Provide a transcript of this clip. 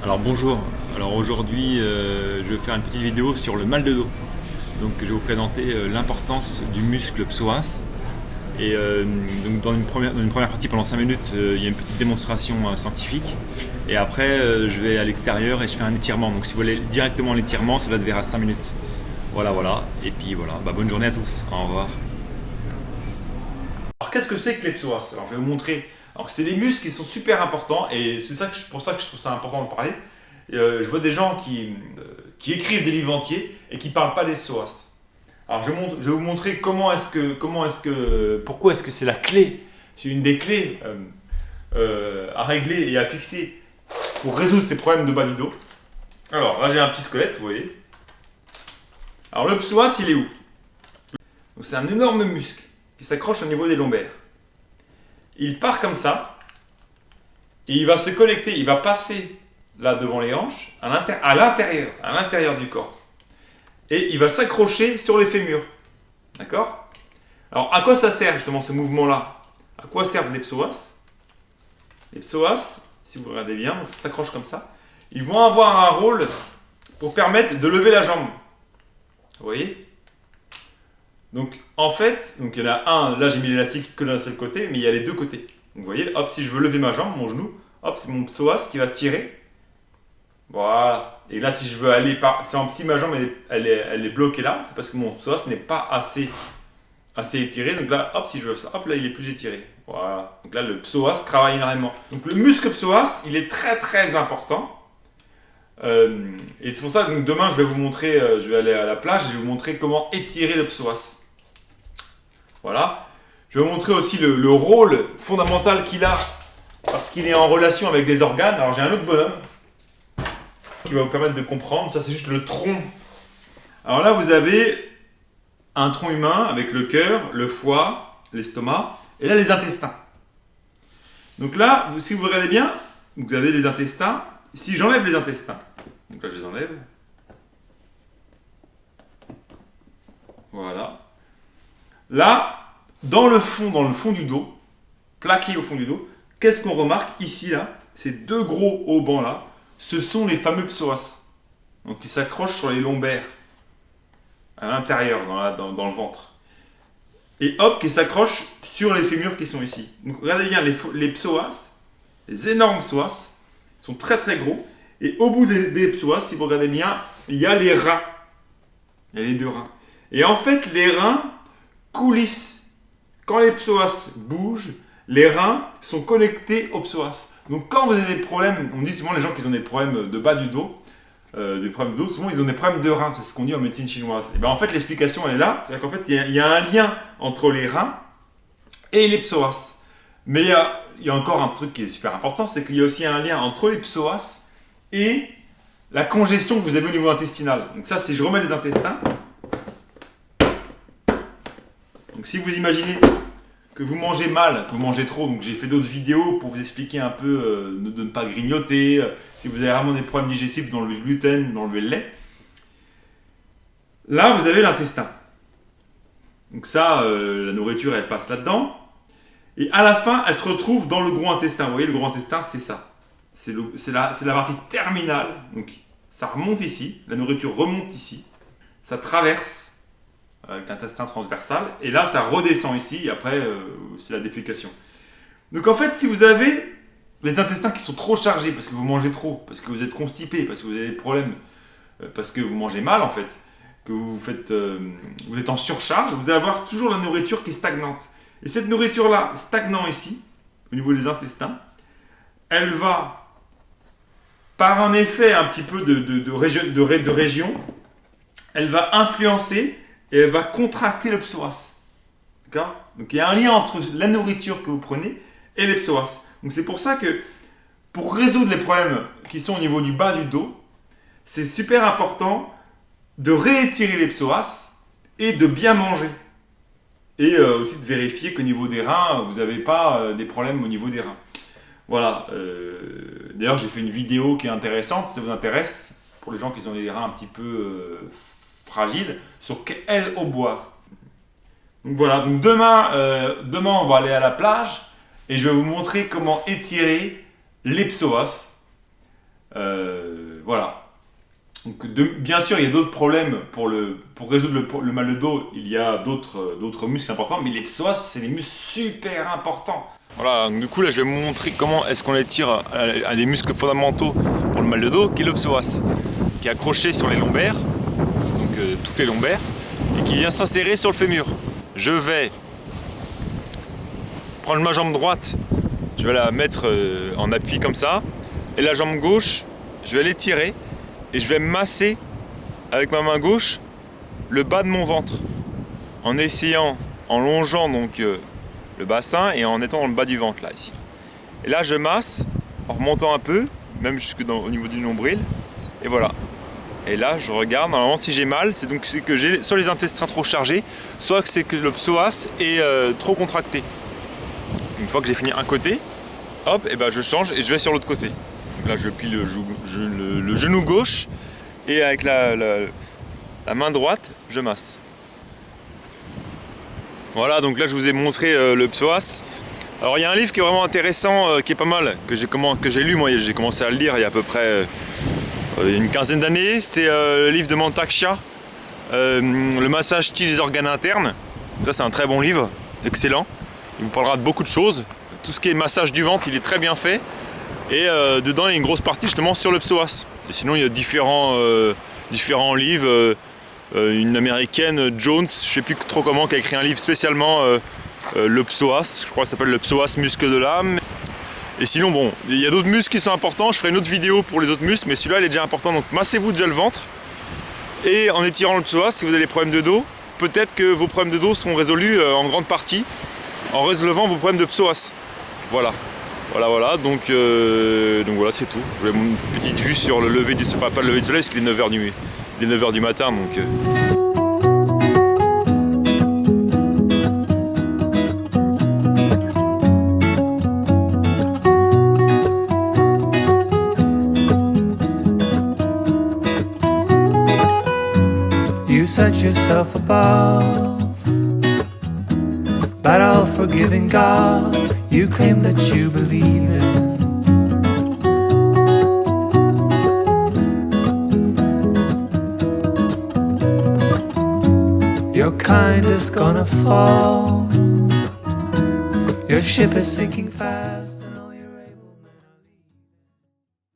Alors bonjour, alors aujourd'hui je vais faire une petite vidéo sur le mal de dos. Donc je vais vous présenter l'importance du muscle psoas. Et donc dans une première partie pendant 5 minutes, il y a une petite démonstration scientifique. Et après je vais à l'extérieur et je fais un étirement. Donc si vous voulez directement l'étirement, ça va être vers 5 minutes. Voilà. Et puis voilà, bonne journée à tous, au revoir. Alors qu'est-ce que c'est que les psoas? Alors je vais vous montrer. Alors c'est des muscles qui sont super importants et c'est pour ça que je trouve ça important de parler. Je vois des gens qui écrivent des livres entiers et qui ne parlent pas des psoas. Alors je vais vous montrer pourquoi est-ce que c'est la clé, c'est une des clés à régler et à fixer pour résoudre ces problèmes de bas du dos. Alors là j'ai un petit squelette, vous voyez. Alors le psoas il est où? C'est un énorme muscle qui s'accroche au niveau des lombaires. Il part comme ça et il va se connecter, il va passer là devant les hanches à l'intérieur du corps. Et il va s'accrocher sur les fémurs. D'accord? Alors à quoi ça sert justement ce mouvement-là? À quoi servent les psoas? Les psoas, si vous regardez bien, donc ça s'accroche comme ça. Ils vont avoir un rôle pour permettre de lever la jambe. Vous voyez? Donc en fait, il y en a un, là j'ai mis l'élastique que d'un seul côté, mais il y a les deux côtés. Donc vous voyez, hop, si je veux lever ma jambe, mon genou, hop, c'est mon psoas qui va tirer. Voilà. Et là, si je veux aller par. Si ma jambe elle est bloquée là, c'est parce que mon psoas n'est pas assez étiré. Donc là, hop, si je veux ça, hop, là, il est plus étiré. Voilà. Donc là, le psoas travaille énormément. Donc le muscle psoas, il est très très important. Et c'est pour ça que demain, je vais vous montrer, je vais aller à la plage et je vais vous montrer comment étirer le psoas. Voilà. Je vais vous montrer aussi le rôle fondamental qu'il a parce qu'il est en relation avec des organes. Alors j'ai un autre bonhomme qui va vous permettre de comprendre. Ça, c'est juste le tronc. Alors là, vous avez un tronc humain avec le cœur, le foie, l'estomac, et là, les intestins. Donc là, si vous regardez bien, vous avez les intestins. Si j'enlève les intestins, donc là, je les enlève. Voilà. Là, dans le fond du dos, plaqué au fond du dos, qu'est-ce qu'on remarque ici, là? Ces deux gros haubans là, ce sont les fameux psoas. Donc ils s'accrochent sur les lombaires, à l'intérieur, dans le ventre. Et hop, qui s'accrochent sur les fémurs qui sont ici. Donc regardez bien, les psoas, les énormes psoas, sont très très gros. Et au bout des psoas, si vous regardez bien, il y a les reins. Il y a les deux reins. Et en fait, les reins coulissent. Quand les psoas bougent, les reins sont connectés aux psoas. Donc quand vous avez des problèmes, on dit souvent les gens qui ont des problèmes de bas du dos, souvent ils ont des problèmes de reins, c'est ce qu'on dit en médecine chinoise. Et bien en fait l'explication elle est là, c'est-à-dire qu'en fait il y a un lien entre les reins et les psoas. Mais il y a encore un truc qui est super important, c'est qu'il y a aussi un lien entre les psoas et la congestion que vous avez au niveau intestinal. Donc ça, si je remets les intestins, donc si vous imaginez que vous mangez mal, que vous mangez trop, donc j'ai fait d'autres vidéos pour vous expliquer un peu de ne pas grignoter, si vous avez vraiment des problèmes digestifs, d'enlever le gluten, d'enlever le lait. Là, vous avez l'intestin. Donc ça, la nourriture, elle passe là-dedans. Et à la fin, elle se retrouve dans le gros intestin. Vous voyez, le gros intestin, c'est ça. C'est la partie terminale. Donc ça remonte ici, la nourriture remonte ici, ça traverse avec l'intestin transversal, et là ça redescend ici, et après c'est la défécation. Donc en fait, si vous avez les intestins qui sont trop chargés, parce que vous mangez trop, parce que vous êtes constipé, parce que vous avez des problèmes, parce que vous mangez mal en fait, que vous êtes en surcharge, vous allez avoir toujours la nourriture qui est stagnante. Et cette nourriture-là, stagnant ici, au niveau des intestins, elle va, par un effet un petit peu de région, elle va influencer et elle va contracter le psoas. D'accord? Donc il y a un lien entre la nourriture que vous prenez et les psoas. Donc c'est pour ça que pour résoudre les problèmes qui sont au niveau du bas du dos, c'est super important de réétirer les psoas et de bien manger. Et aussi de vérifier qu'au niveau des reins, vous n'avez pas des problèmes au niveau des reins. Voilà. D'ailleurs, j'ai fait une vidéo qui est intéressante, si ça vous intéresse, pour les gens qui ont les reins un petit peu fragile, sur quelle eau boire. Donc voilà, donc demain on va aller à la plage et je vais vous montrer comment étirer les psoas Voilà. Donc, bien sûr, il y a d'autres problèmes pour résoudre le mal de dos. Il y a d'autres muscles importants, mais les psoas, c'est des muscles super importants. Voilà, donc du coup là je vais vous montrer comment est-ce qu'on étire un des muscles fondamentaux pour le mal de dos, qui est le psoas, qui est accroché sur les lombaires, donc toutes les lombaires, et qui vient s'insérer sur le fémur. Je vais prendre ma jambe droite, je vais la mettre en appui comme ça, et la jambe gauche, je vais l'étirer, et je vais masser avec ma main gauche le bas de mon ventre, en essayant, en longeant donc le bassin et en étant dans le bas du ventre là ici. Et là je masse en remontant un peu, même au niveau du nombril, et voilà. Et là je regarde, normalement si j'ai mal, c'est que j'ai soit les intestins trop chargés, soit que c'est que le psoas est trop contracté. Une fois que j'ai fini un côté, hop, et ben je change et je vais sur l'autre côté. Donc là je plie le genou gauche et avec la main droite, je masse. Voilà, donc là je vous ai montré le psoas. Alors il y a un livre qui est vraiment intéressant, qui est pas mal, que j'ai lu, moi j'ai commencé à le lire il y a à peu près une quinzaine d'années. C'est le livre de Mantak Shah, le massage style des organes internes. Ça c'est un très bon livre, excellent. Il vous parlera de beaucoup de choses. Tout ce qui est massage du ventre, il est très bien fait. Et dedans il y a une grosse partie justement sur le psoas. Et sinon il y a différents livres. Une américaine, Jones, je sais plus trop comment, qui a écrit un livre spécialement le psoas, je crois que ça s'appelle le psoas muscle de l'âme. Et sinon bon, il y a d'autres muscles qui sont importants, je ferai une autre vidéo pour les autres muscles, mais celui-là il est déjà important, donc massez-vous déjà le ventre. Et en étirant le psoas, si vous avez des problèmes de dos, peut-être que vos problèmes de dos seront résolus en grande partie en résolvant vos problèmes de psoas. Voilà. Donc voilà, c'est tout. Je vais une petite vue sur le lever du soleil, enfin pas le lever du soleil, parce qu'il est 9h du matin, donc... You set yourself above, but all forgiving God you claim that you believe in. Your kind is gonna fall. Your ship is sinking fast.